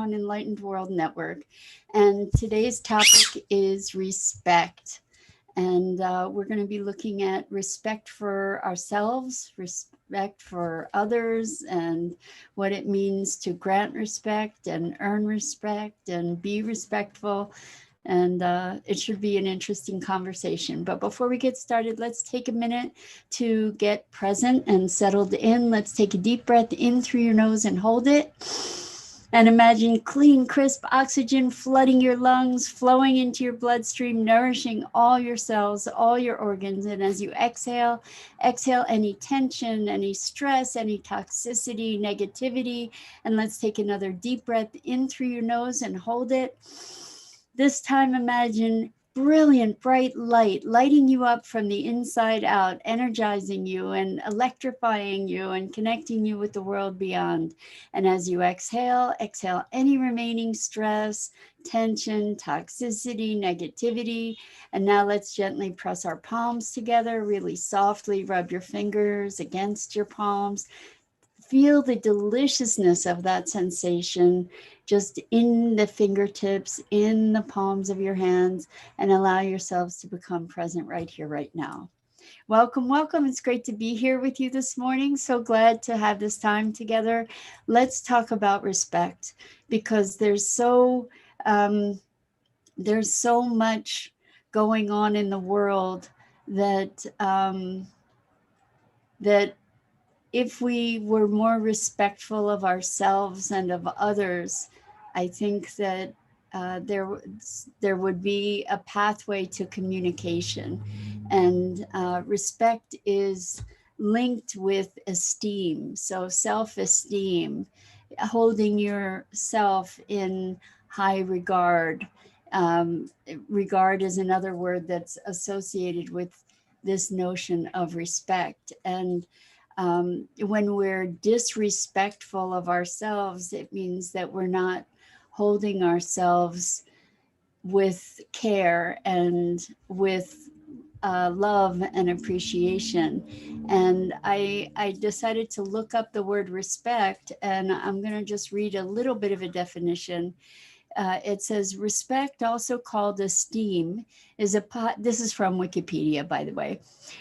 on Enlightened World Network. And today's topic is respect. And we're going to be looking at respect for ourselves, respect for others, and what it means to grant respect and earn respect and be respectful. And it should be an interesting conversation. But before we get started, let's take a minute to get present and settled in. Let's take a deep breath in through your nose and hold it. And imagine clean, crisp oxygen flooding your lungs, flowing into your bloodstream, nourishing all your cells, all your organs. And as you exhale, exhale any tension, any stress, any toxicity, negativity. And let's take another deep breath in through your nose and hold it. This time, imagine brilliant, bright light lighting you up from the inside out, energizing you and electrifying you and connecting you with the world beyond. And as you exhale, exhale any remaining stress, tension, toxicity, negativity. And now let's gently press our palms together, really softly rub your fingers against your palms. Feel the deliciousness of that sensation just in the fingertips, in the palms of your hands, and allow yourselves to become present right here, right now. Welcome, welcome. It's great to be here with you this morning. So glad to have this time together. Let's talk about respect, because there's so much going on in the world that that if we were more respectful of ourselves and of others, I think that there would be a pathway to communication. And respect is linked with esteem. So self-esteem, holding yourself in high regard. Regard is another word that's associated with this notion of respect. And when we're disrespectful of ourselves, it means that we're not holding ourselves with care and with love and appreciation. And I decided to look up the word respect, and I'm going to just read a little bit of a definition. It says, respect, also called esteem, this is from Wikipedia, by the way,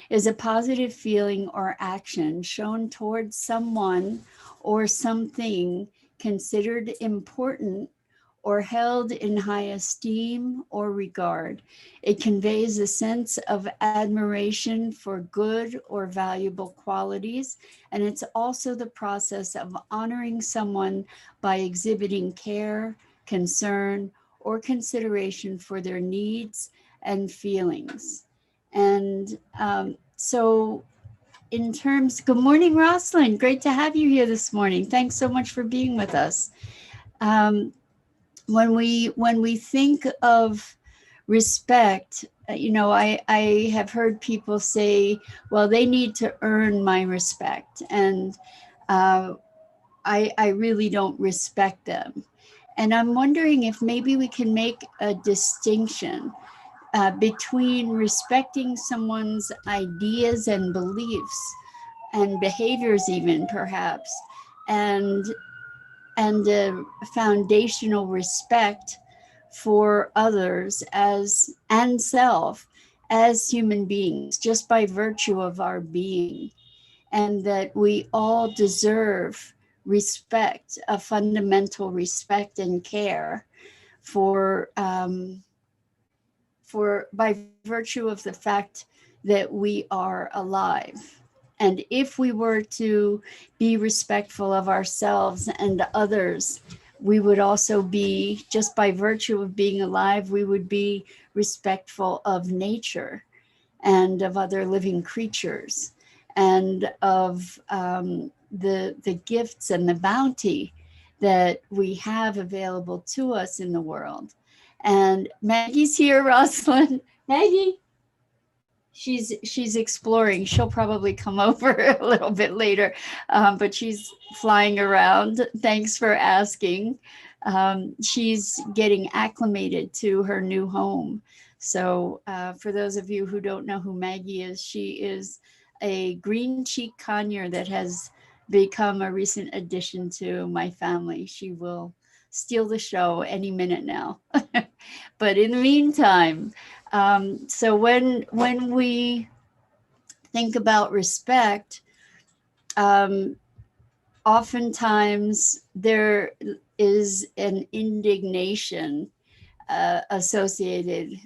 is a positive feeling or action shown towards someone or something considered important or held in high esteem or regard. It conveys a sense of admiration for good or valuable qualities, and it's also the process of honoring someone by exhibiting care, concern, or consideration for their needs and feelings. And so in terms, good morning, Rosalind. Great to have you here this morning. Thanks so much for being with us. When we think of respect, I have heard people say, well, they need to earn my respect. And I really don't respect them. And I'm wondering if maybe we can make a distinction between respecting someone's ideas and beliefs and behaviors, even perhaps, and a foundational respect for others and self as human beings, just by virtue of our being, and that we all deserve respect, a fundamental respect and care for by virtue of the fact that we are alive. And if we were to be respectful of ourselves and others, we would also be, just by virtue of being alive, we would be respectful of nature and of other living creatures and of the gifts and the bounty that we have available to us in the world. And Maggie's here, Rosalind. Maggie, she's exploring. She'll probably come over a little bit later, but she's flying around. Thanks for asking. She's getting acclimated to her new home. So for those of you who don't know who Maggie is, she is a green cheek conure that has become a recent addition to my family. She will steal the show any minute now. But in the meantime, so when we think about respect, oftentimes there is an indignation associated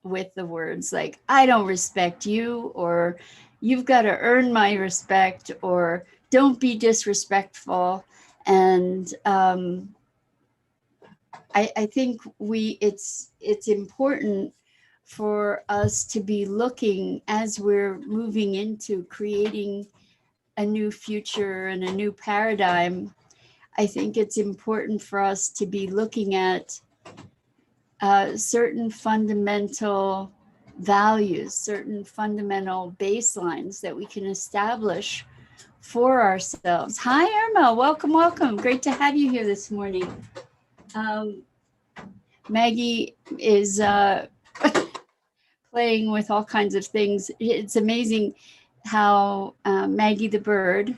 with the words like, I don't respect you, or you've got to earn my respect, or don't be disrespectful. And I think it's important for us to be looking as we're moving into creating a new future and a new paradigm. I think it's important for us to be looking at certain fundamental values, certain fundamental baselines that we can establish for ourselves. Hi, Irma. Welcome, welcome. Great to have you here this morning. Maggie is playing with all kinds of things. It's amazing how Maggie the bird,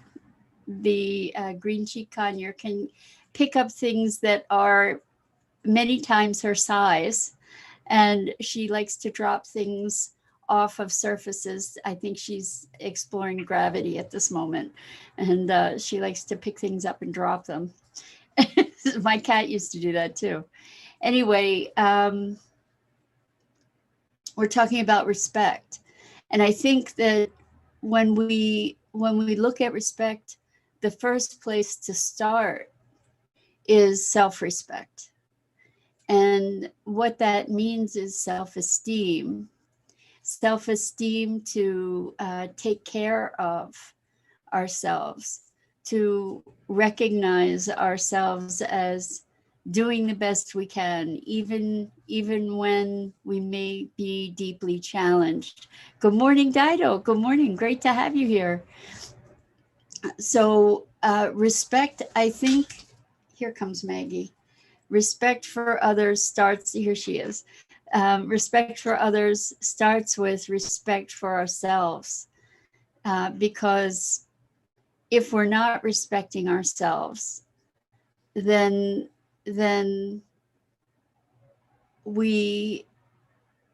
the green cheek conure, can pick up things that are many times her size, and she likes to drop things off of surfaces. I think she's exploring gravity at this moment, and she likes to pick things up and drop them. My cat used to do that too. Anyway, we're talking about respect, and I think that when we look at respect, the first place to start is self-respect. And what that means is self-esteem to take care of ourselves, to recognize ourselves as doing the best we can, even when we may be deeply challenged. Good morning, Dido. Good morning. Great to have you here. So respect, I think, here comes Maggie. Respect for others starts, here she is. Respect for others starts with respect for ourselves, because if we're not respecting ourselves, then we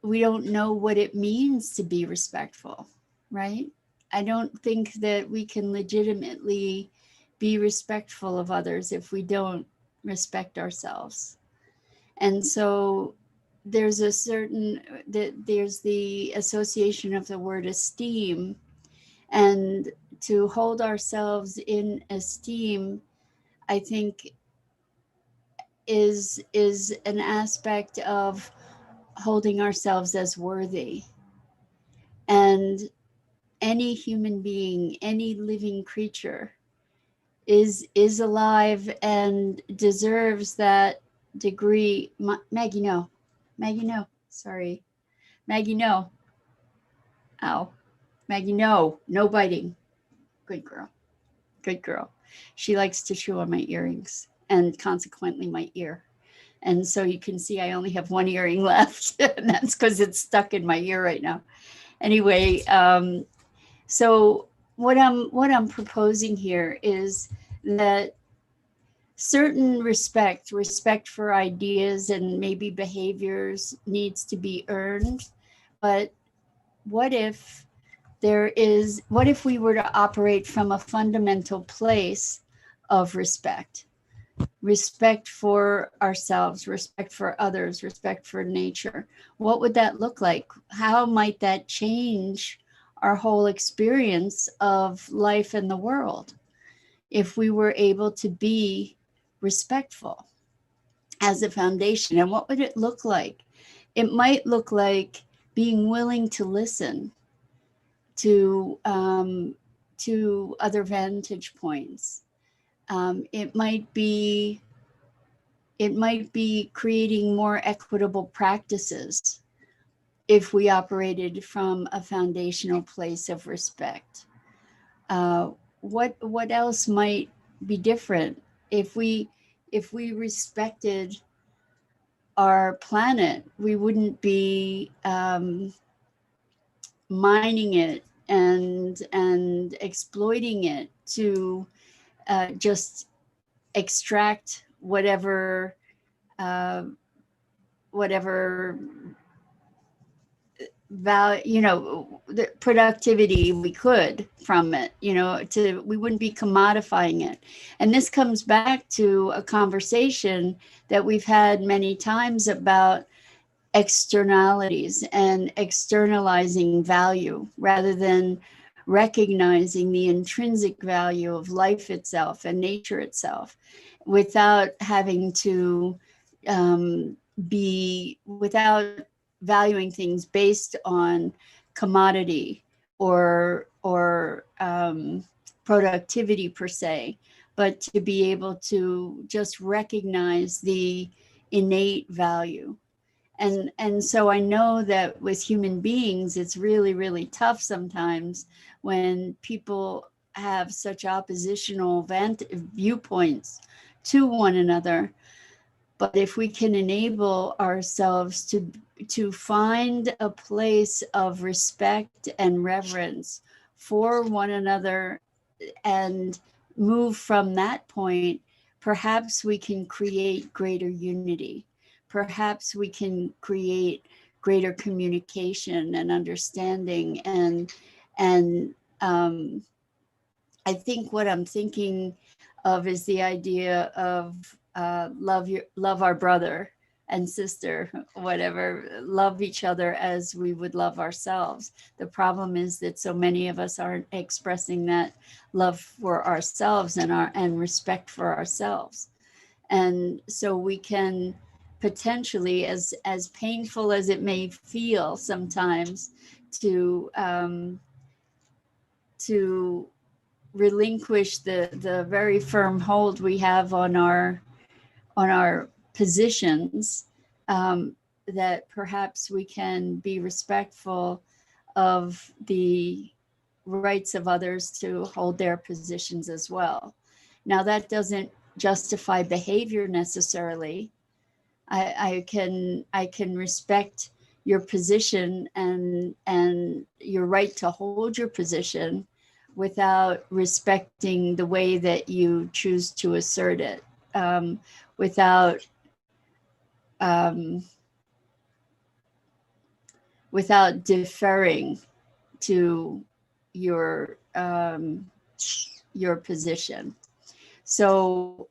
don't know what it means to be respectful, right? I don't think that we can legitimately be respectful of others if we don't respect ourselves. And so there's there's the association of the word esteem, and to hold ourselves in esteem, I think is an aspect of holding ourselves as worthy. And any human being, any living creature is alive and deserves that degree. Maggie, no. Maggie, no. Sorry. Maggie, no. Ow. Maggie, no. No biting. Good girl. Good girl. She likes to chew on my earrings and consequently my ear. And so you can see I only have one earring left, and that's because it's stuck in my ear right now. Anyway, so what I'm proposing here is that certain respect for ideas and maybe behaviors needs to be earned. But what if we were to operate from a fundamental place of respect for ourselves, respect for others, respect for nature? What would that look like? How might that change our whole experience of life in the world if we were able to be respectful as a foundation? And what would it look like? It might look like being willing to listen to other vantage points. It might be creating more equitable practices if we operated from a foundational place of respect. What else might be different if we respected our planet? We wouldn't be mining it and exploiting it to just extract whatever whatever value, the productivity we could from it, we wouldn't be commodifying it. And this comes back to a conversation that we've had many times about externalities and externalizing value rather than recognizing the intrinsic value of life itself and nature itself, without having to without valuing things based on commodity or productivity per se, but to be able to just recognize the innate value. And so I know that with human beings, it's really, really tough sometimes when people have such oppositional viewpoints to one another. But if we can enable ourselves to find a place of respect and reverence for one another and move from that point, perhaps we can create greater unity. Perhaps we can create greater communication and understanding. And I think what I'm thinking of is the idea of love our brother and sister, whatever, love each other as we would love ourselves. The problem is that so many of us aren't expressing that love for ourselves and respect for ourselves. And so we can potentially, as painful as it may feel sometimes, to relinquish the very firm hold we have on our positions, that perhaps we can be respectful of the rights of others to hold their positions as well. Now, that doesn't justify behavior necessarily. I can respect your position and your right to hold your position without respecting the way that you choose to assert it, without deferring to your position. So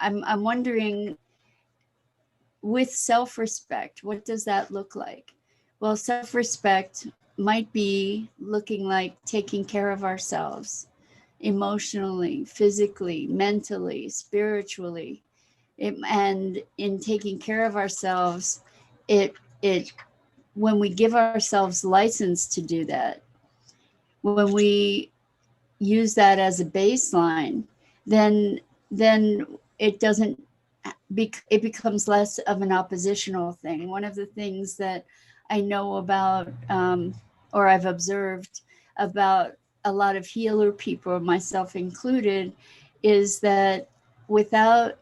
I'm wondering, with self-respect, what does that look like? Well, self-respect might be looking like taking care of ourselves emotionally, physically, mentally, spiritually. And in taking care of ourselves, when we give ourselves license to do that, when we use that as a baseline, then it doesn't it becomes less of an oppositional thing. One of the things that I know about, or I've observed about a lot of healer people, myself included, is that without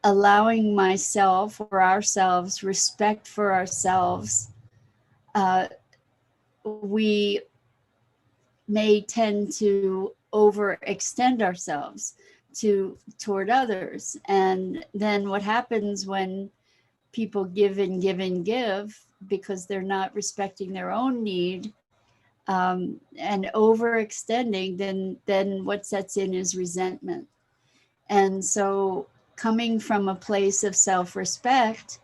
allowing myself or ourselves respect for ourselves, we may tend to overextend ourselves toward others. And then what happens when people give and give and give because they're not respecting their own need, and overextending, then what sets in is resentment. And so, coming from a place of self-respect,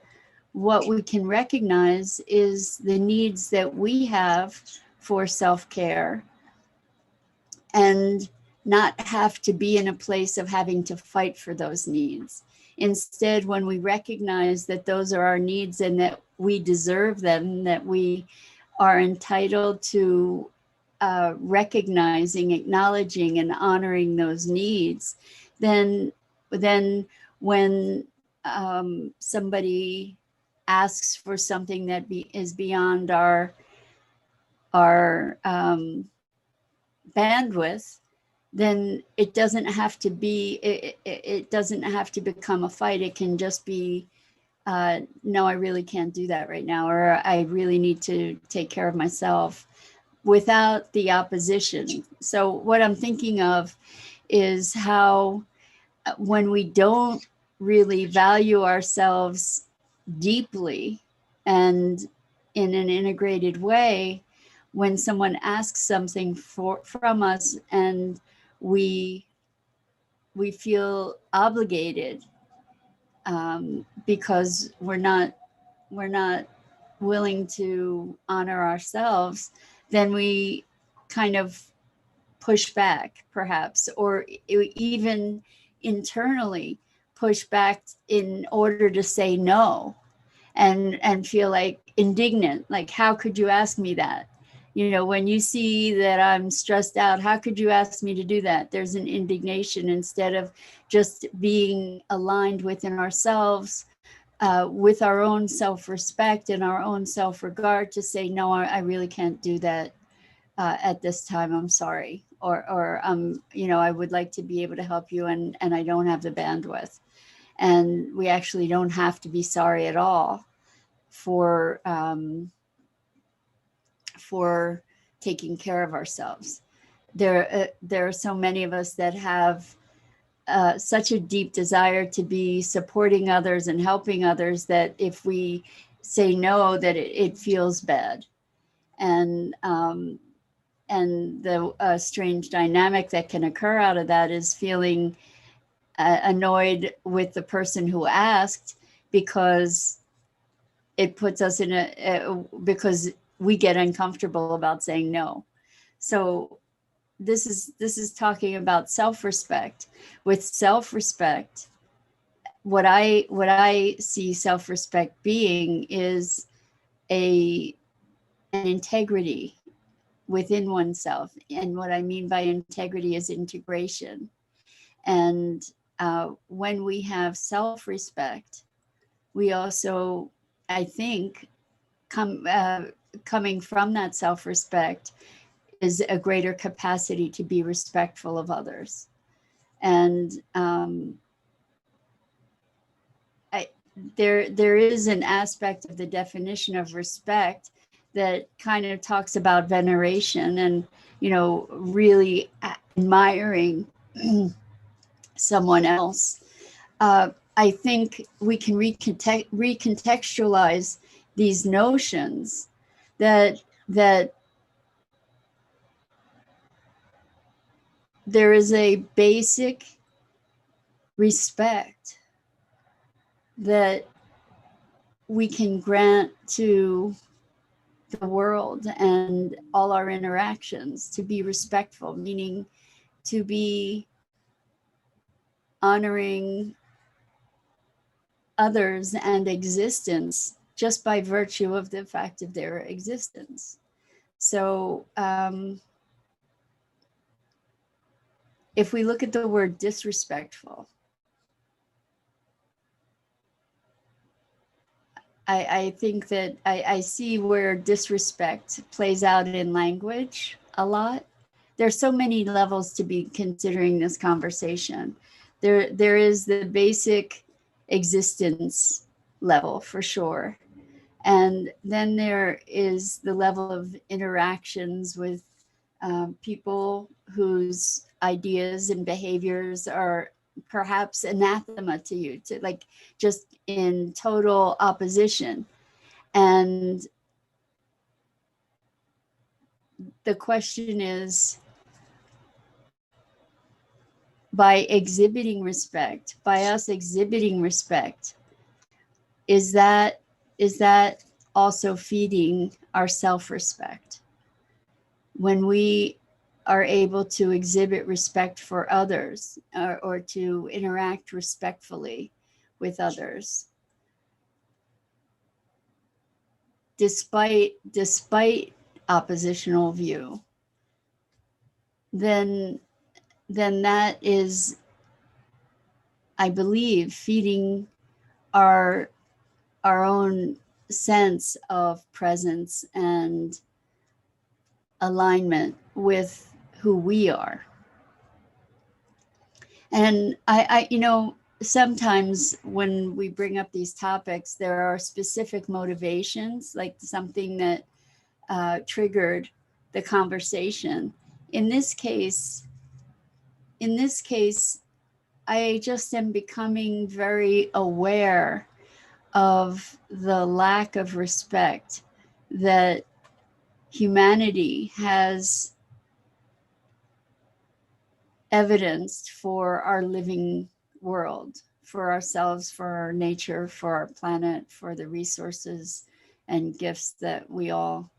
what we can recognize is the needs that we have for self-care, and not have to be in a place of having to fight for those needs. Instead, when we recognize that those are our needs and that we deserve them, that we are entitled to recognizing, acknowledging, and honoring those needs, then when somebody asks for something that is beyond our bandwidth, then it doesn't have to be, it doesn't have to become a fight. It can just be, no, I really can't do that right now, or I really need to take care of myself, without the opposition. So what I'm thinking of is how when we don't really value ourselves deeply and in an integrated way, when someone asks something from us and we feel obligated, because we're not willing to honor ourselves, then we kind of push back, perhaps, or even internally push back in order to say no, and feel like indignant, like, how could you ask me that? You know, when you see that I'm stressed out, how could you ask me to do that? There's an indignation, instead of just being aligned within ourselves, with our own self-respect and our own self-regard, to say, no, I really can't do that at this time. I'm sorry. Or you know, I would like to be able to help you, and I don't have the bandwidth. And we actually don't have to be sorry at all for taking care of ourselves. There are so many of us that have such a deep desire to be supporting others and helping others, that if we say no, that it feels bad. And the strange dynamic that can occur out of that is feeling annoyed with the person who asked, because it puts us in because we get uncomfortable about saying no. So this is talking about self-respect. With self-respect, what I see self-respect being is an integrity within oneself. And what I mean by integrity is integration. And when we have self-respect, we also, I think, coming from that self-respect is a greater capacity to be respectful of others. And there is an aspect of the definition of respect that kind of talks about veneration and, you know, really admiring someone else. I think we can recontextualize these notions that there is a basic respect that we can grant to the world and all our interactions, to be respectful, meaning to be honoring others and existence just by virtue of the fact of their existence. So if we look at the word disrespectful, I think that I see where disrespect plays out in language a lot. There's so many levels to be considering this conversation. There is the basic existence level, for sure. And then there is the level of interactions with people whose ideas and behaviors are perhaps anathema to you, to like just in total opposition. And the question is, by exhibiting respect, by us exhibiting respect, is that also feeding our self-respect? When we are able to exhibit respect for others, or to interact respectfully with others, despite oppositional view, then that is, I believe, feeding our own sense of presence and alignment with who we are. And I you know, sometimes when we bring up these topics, there are specific motivations, like something that triggered the conversation. In this case, I just am becoming very aware of the lack of respect that humanity has evidenced for our living world, for ourselves, for our nature, for our planet, for the resources and gifts that we all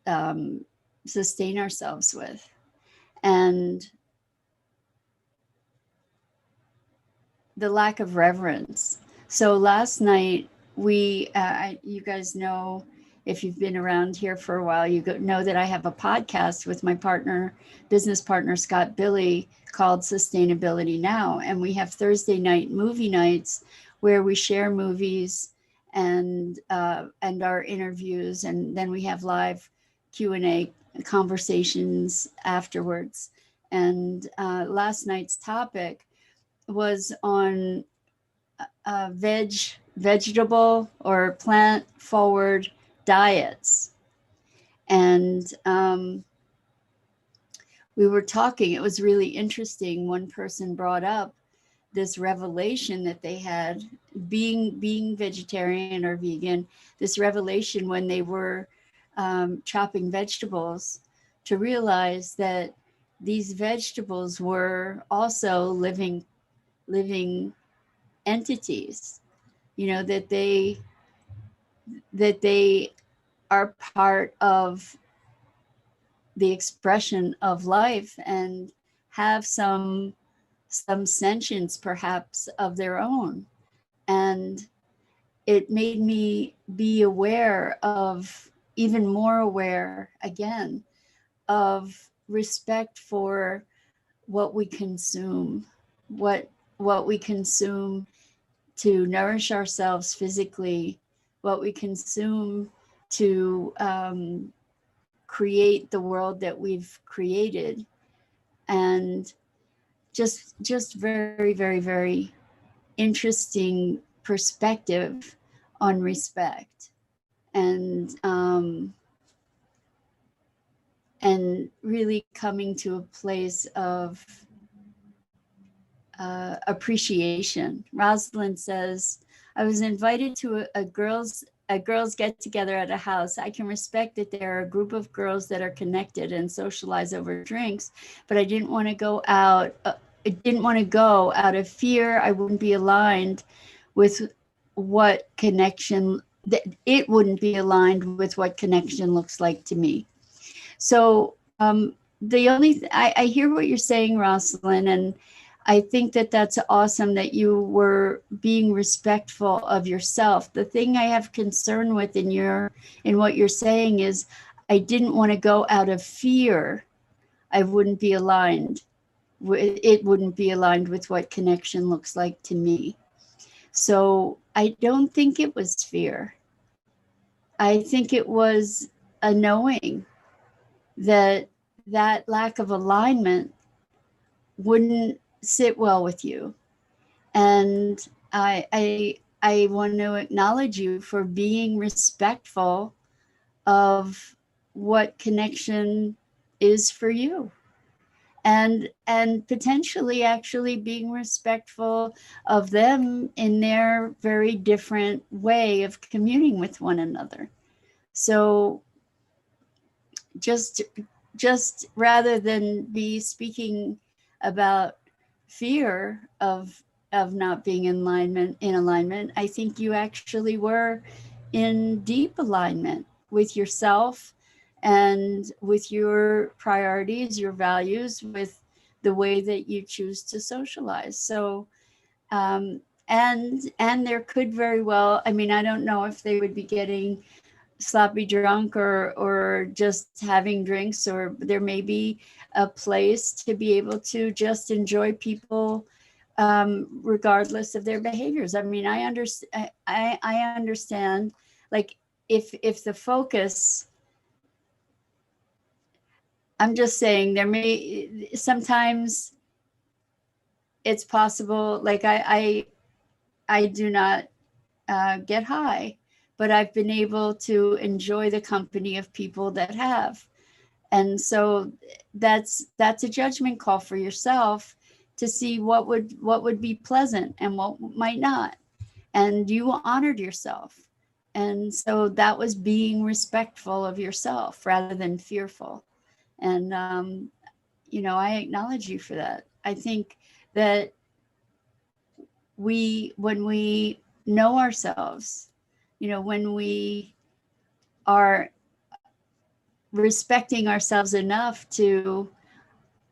um, sustain ourselves with. And the lack of reverence. So last night, you guys know, if you've been around here for a while, know that I have a podcast with my business partner, Scott Billy, called Sustainability Now. And we have Thursday night movie nights where we share movies and our interviews. And then we have live Q&A conversations afterwards. And last night's topic was on vegetable or plant forward diets. And we were talking, it was really interesting. One person brought up this revelation that they had being vegetarian or vegan, this revelation when they were chopping vegetables, to realize that these vegetables were also living entities, that they are part of the expression of life and have some sentience perhaps of their own. And it made me be aware of, even more aware again, of respect for what we consume, what we consume to nourish ourselves physically, what we consume to create the world that we've created, and just very, very, very interesting perspective on respect, and really coming to a place of appreciation. Rosalind says, I was invited to a girls get together at a house. I can respect that there are a group of girls that are connected and socialize over drinks, but I didn't want to go out. I didn't want to go out of fear I wouldn't be aligned with what connection, that it wouldn't be aligned with what connection looks like to me. So I hear what you're saying, Rosalind, and I think that that's awesome that you were being respectful of yourself. The thing I have concern with in what you're saying is, I didn't want to go out of fear I wouldn't be aligned. It wouldn't be aligned with what connection looks like to me. So I don't think it was fear. I think it was a knowing that lack of alignment wouldn't sit well with you. And I want to acknowledge you for being respectful of what connection is for you, and potentially actually being respectful of them in their very different way of communing with one another. So just rather than be speaking about fear of not being in alignment, I think you actually were in deep alignment with yourself and with your priorities, your values, with the way that you choose to socialize. So and there could very well, I mean, I don't know if they would be getting sloppy drunk or just having drinks, or there may be a place to be able to just enjoy people regardless of their behaviors. I mean, I understand, like, if the focus, I'm just saying, there may sometimes it's possible, like I do not get high, but I've been able to enjoy the company of people that have. And so that's a judgment call for yourself to see what would be pleasant and what might not. And you honored yourself. And so that was being respectful of yourself rather than fearful. And, I acknowledge you for that. I think that when we know ourselves, when we are respecting ourselves enough to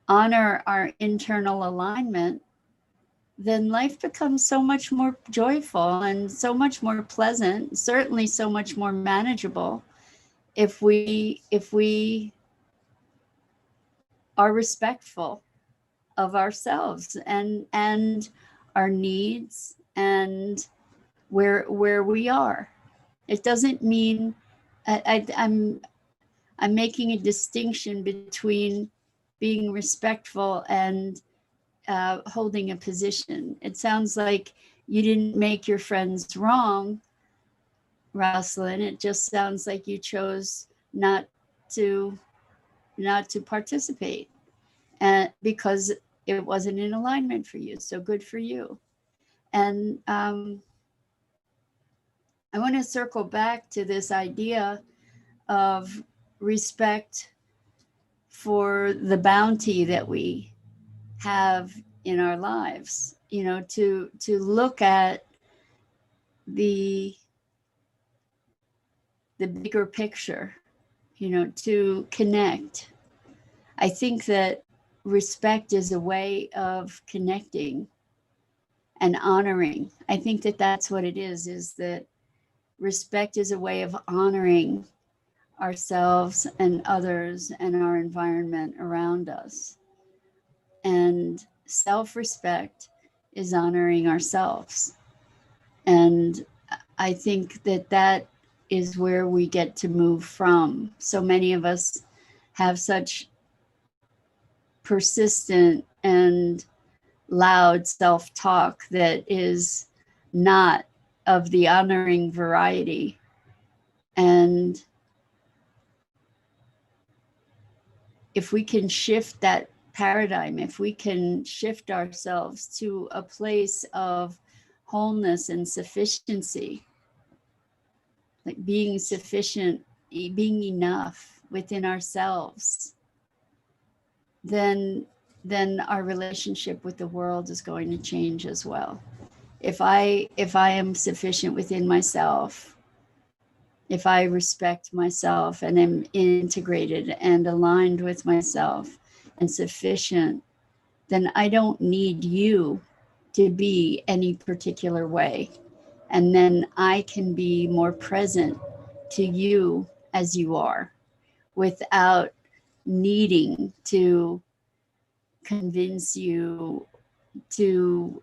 honor our internal alignment, then life becomes so much more joyful and so much more pleasant, certainly so much more manageable if we are respectful of ourselves and our needs and where we are. It doesn't mean I'm making a distinction between being respectful and holding a position. It sounds like you didn't make your friends wrong, Rosalind. It just sounds like you chose not to participate, and because it wasn't in alignment for you. So good for you. And I want to circle back to this idea of respect for the bounty that we have in our lives, to look at the bigger picture, to connect. I think that respect is a way of connecting and honoring. I think that that's what it is that respect is a way of honoring ourselves and others and our environment around us. And self-respect is honoring ourselves. And I think that is where we get to move from. So many of us have such persistent and loud self-talk that is not of the honoring variety. And if we can shift that paradigm, if we can shift ourselves to a place of wholeness and sufficiency, like being sufficient, being enough within ourselves, then our relationship with the world is going to change as well. If I am sufficient within myself, if I respect myself and am integrated and aligned with myself and sufficient, then I don't need you to be any particular way. And then I can be more present to you as you are without needing to convince you to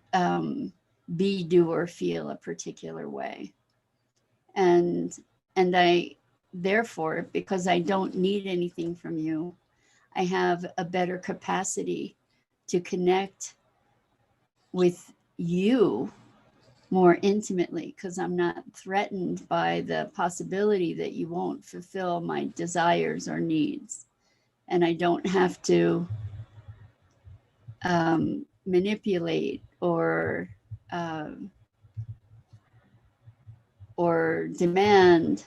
be, do, or feel a particular way. And I, therefore, because I don't need anything from you, I have a better capacity to connect with you more intimately, because I'm not threatened by the possibility that you won't fulfill my desires or needs. And I don't have to manipulate or demand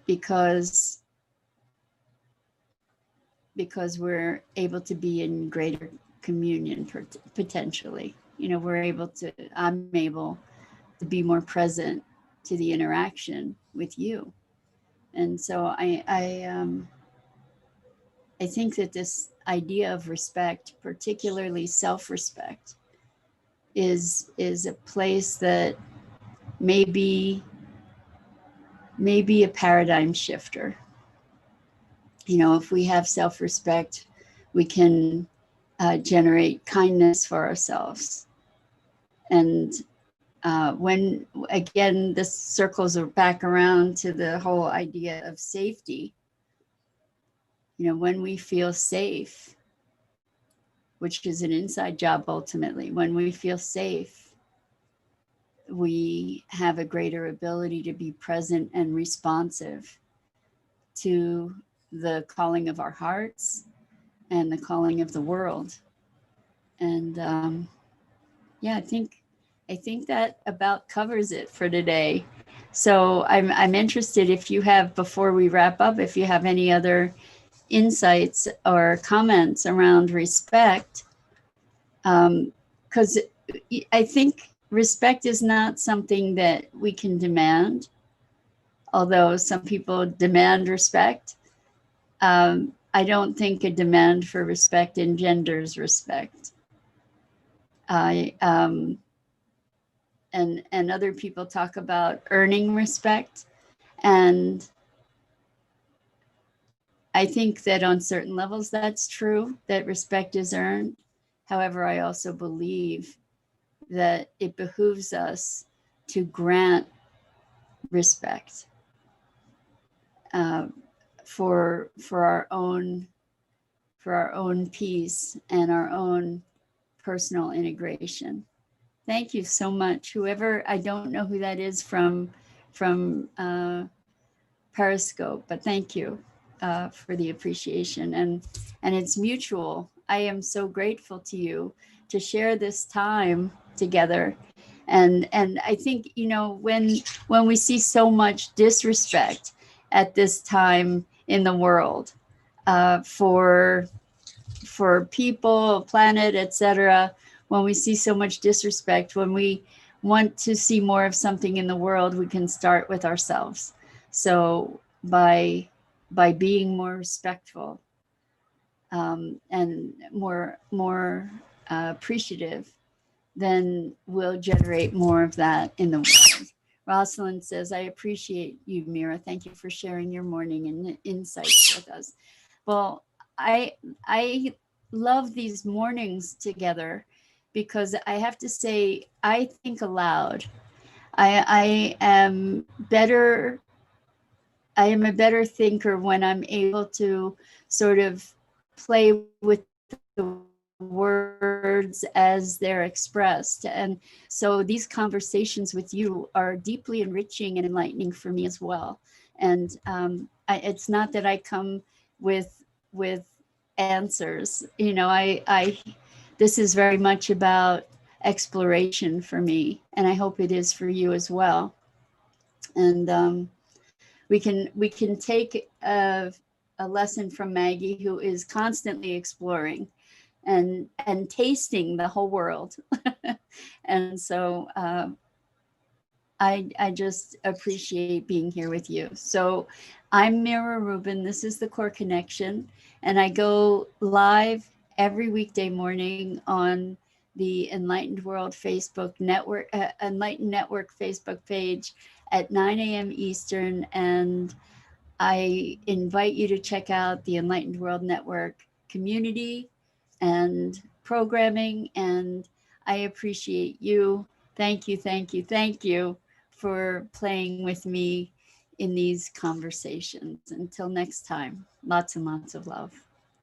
because we're able to be in greater communion potentially. I'm able to be more present to the interaction with you. And so I think that this idea of respect, particularly self-respect, is a place that may be a paradigm shifter. If we have self-respect, we can generate kindness for ourselves. And when, again, this circles back around to the whole idea of safety. When we feel safe, which is an inside job ultimately, when we feel safe, we have a greater ability to be present and responsive to the calling of our hearts and the calling of the world. And yeah, I think that about covers it for today. So I'm interested if you have, before we wrap up, if you have any other insights or comments around respect, because I think respect is not something that we can demand, although some people demand respect. I don't think a demand for respect engenders respect. I and other people talk about earning respect, and I think that on certain levels that's true, that respect is earned. However, I also believe that it behooves us to grant respect uh, for our own peace and our own personal integration. Thank you so much. Whoever, I don't know who that is from Periscope, but thank you for the appreciation, and it's mutual. I am so grateful to you to share this time together, and I think, you know, when we see so much disrespect at this time in the world for people, planet, etc., when we see so much disrespect, when we want to see more of something in the world, we can start with ourselves. So by being more respectful and more appreciative, then we'll generate more of that in the world. Rosalind says, I appreciate you, Mira. Thank you for sharing your morning and insights with us. Well, I love these mornings together because I have to say, I think aloud. I am better. I am a better thinker when I'm able to sort of play with the words as they're expressed. And so these conversations with you are deeply enriching and enlightening for me as well. And it's not that I come with answers. You know, this is very much about exploration for me, and I hope it is for you as well. And we can take a lesson from Maggie, who is constantly exploring and tasting the whole world. And so I just appreciate being here with you. So I'm Mira Rubin. This is the Core Connection, and I go live every weekday morning on the Enlightened World Facebook network, Enlightened Network Facebook page at 9 a.m. Eastern. And I invite you to check out the Enlightened World Network community and programming. And I appreciate you. Thank you, thank you, thank you for playing with me in these conversations. Until next time, lots and lots of love.